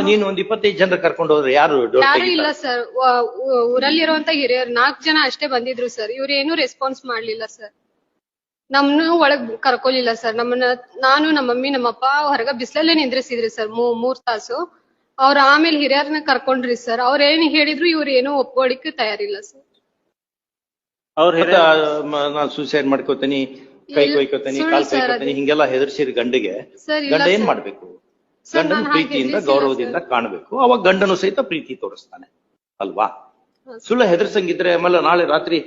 ನೀನು ಒಂದ್ 25 ಜನರ ಕರ್ಕೊಂಡು ಹೋದ್ರೆ ಯಾರು ಯಾರು ಇಲ್ಲ ಸರ್. ಊರಲ್ಲಿರುವಂತ ಹಿರಿಯರು 4 ಜನ ಅಷ್ಟೇ ಬಂದಿದ್ರು ಸರ್. ಇವ್ರು ಏನು ರೆಸ್ಪಾನ್ಸ್ ಮಾಡ್ಲಿಲ್ಲ ಸರ್. ನಮ್ನು ಒಳಗ್ ಕರ್ಕೊಲಿಲ್ಲ ಸರ್. ನಾನು ನಮ್ಮ ಮಮ್ಮಿ ನಮ್ಮಪ್ಪ ಹೊರಗ ಬಿಸಿಲಲ್ಲೇ ನಿಂದ್ರಿಸಿದ್ರಿ ಸರ್ 3 ತಾಸು. ಅವ್ರ ಆಮೇಲೆ ಹಿರಿಯರ್ನ ಕರ್ಕೊಂಡ್ರಿ ಸರ್. ಅವ್ರ ಏನ್ ಹೇಳಿದ್ರು ಇವ್ರು ಏನೋ ಒಪ್ಕೊಳ್ಳಿಕ್ಕೆ ತಯಾರಿಲ್ಲ ಸರ್. ನಾನು ಸೂಸೈಡ್ ಮಾಡ್ಕೋತೀನಿ, ಕೈ ಕೊಯ್ಕೋತೀನಿ, ಕಾಲ್ ಕೊಯ್ಕೋತೀನಿ ಹಿಂಗೆಲ್ಲ ಹೆದರ್ಸಿರಿ ಗಂಡಿಗೆ. ಗಂಡ ಏನ್ ಮಾಡ್ಬೇಕು? ಗಂಡನ ಪ್ರೀತಿಯಿಂದ ಗೌರವದಿಂದ ಕಾಣಬೇಕು. ಅವಾಗ ಗಂಡನು ಸಹಿತ ಪ್ರೀತಿ ತೋರಿಸ್ತಾನೆ ಅಲ್ವಾ? ಸುಳ್ಳ ಹೆದರ್ಸಂಗಿದ್ರೆ ಆಮೇಲೆ ನಾಳೆ ರಾತ್ರಿ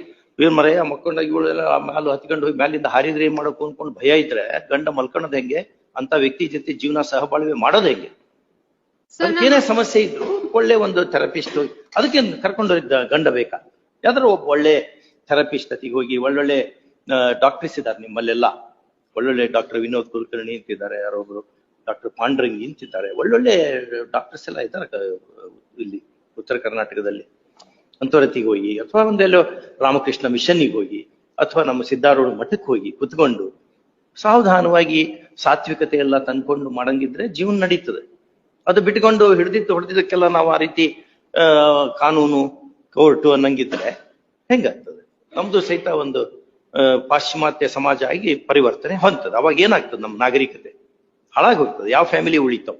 ಮರೆಯ ಮಕ್ಕೊಂಡಾಗಿ ಇವಳೆಲ್ಲ ಮ್ಯಾಲ ಹತ್ಕೊಂಡು ಹೋಗಿ ಮ್ಯಾಲಿಂದ ಹಾರಿದ್ರೆ ಏನ್ ಮಾಡೋಕು ಅನ್ಕೊಂಡು ಭಯ ಇದ್ರೆ ಗಂಡ ಮಲ್ಕೊಳ್ಳೋದ್ ಹೆಂಗೆ? ಅಂತ ವ್ಯಕ್ತಿ ಜೊತೆ ಜೀವನ ಸಹಬಾಳ್ವೆ ಮಾಡೋದ್ ಹೆಂಗೆ? ಅದಕ್ಕೇನೇ ಸಮಸ್ಯೆ ಇದ್ರು ಒಳ್ಳೆ ಒಂದು ಥೆರಪಿಸ್ಟ್ ಅದಕ್ಕೆ ಕರ್ಕೊಂಡು ಗಂಡ ಬೇಕಾ? ಯಾವ್ದಾರು ಒಬ್ಬ ಒಳ್ಳೆ ಥೆರಪಿಸ್ಟ್ ಅತಿಗೆ ಹೋಗಿ ಒಳ್ಳೊಳ್ಳೆ ಡಾಕ್ಟರ್ಸ್ ಇದ್ದಾರೆ ನಿಮ್ಮಲ್ಲೆಲ್ಲ. ಒಳ್ಳೊಳ್ಳೆ ಡಾಕ್ಟರ್ ವಿನೋದ್ ಕುಲಕರ್ಣಿ ಅಂತಿದ್ದಾರೆ, ಯಾರೊಬ್ರು ಡಾಕ್ಟರ್ ಪಾಂಡ್ರಂಗಿ ಅಂತಿದ್ದಾರೆ. ಒಳ್ಳೊಳ್ಳೆ ಡಾಕ್ಟರ್ಸ್ ಎಲ್ಲ ಇದ್ದಾರೆ ಇಲ್ಲಿ ಉತ್ತರ ಕರ್ನಾಟಕದಲ್ಲಿ. ಅಂತವರತಿಗೆ ಹೋಗಿ ಅಥವಾ ಒಂದೆಲ್ಲೋ ರಾಮಕೃಷ್ಣ ಮಿಷನ್ನಿಗೆ ಹೋಗಿ ಅಥವಾ ನಮ್ಮ ಸಿದ್ಧಾರೂಢ ಮಠಕ್ಕೆ ಹೋಗಿ ಕುತ್ಕೊಂಡು ಸಾವಧಾನವಾಗಿ ಸಾತ್ವಿಕತೆ ಎಲ್ಲ ತಂದ್ಕೊಂಡು ಮಾಡಂಗಿದ್ರೆ ಜೀವನ ನಡೀತದೆ. ಅದು ಬಿಟ್ಕೊಂಡು ಹೊಡೆದಿದ್ದಕ್ಕೆಲ್ಲ ನಾವು ಆ ರೀತಿ ಕಾನೂನು ಕೋರ್ಟು ಅನ್ನಂಗಿದ್ರೆ ಹೆಂಗಾಗ್ತದೆ? ನಮ್ದು ಸಹಿತ ಒಂದು ಪಾಶ್ಚಿಮಾತ್ಯ ಸಮಾಜ ಆಗಿ ಪರಿವರ್ತನೆ ಹೊಂದ್ತದೆ. ಅವಾಗ ಏನಾಗ್ತದೆ? ನಮ್ಮ ನಾಗರಿಕತೆ ಹಾಳಾಗಿ ಹೋಗ್ತದೆ. ಯಾವ ಫ್ಯಾಮಿಲಿ ಉಳಿತಾವ್?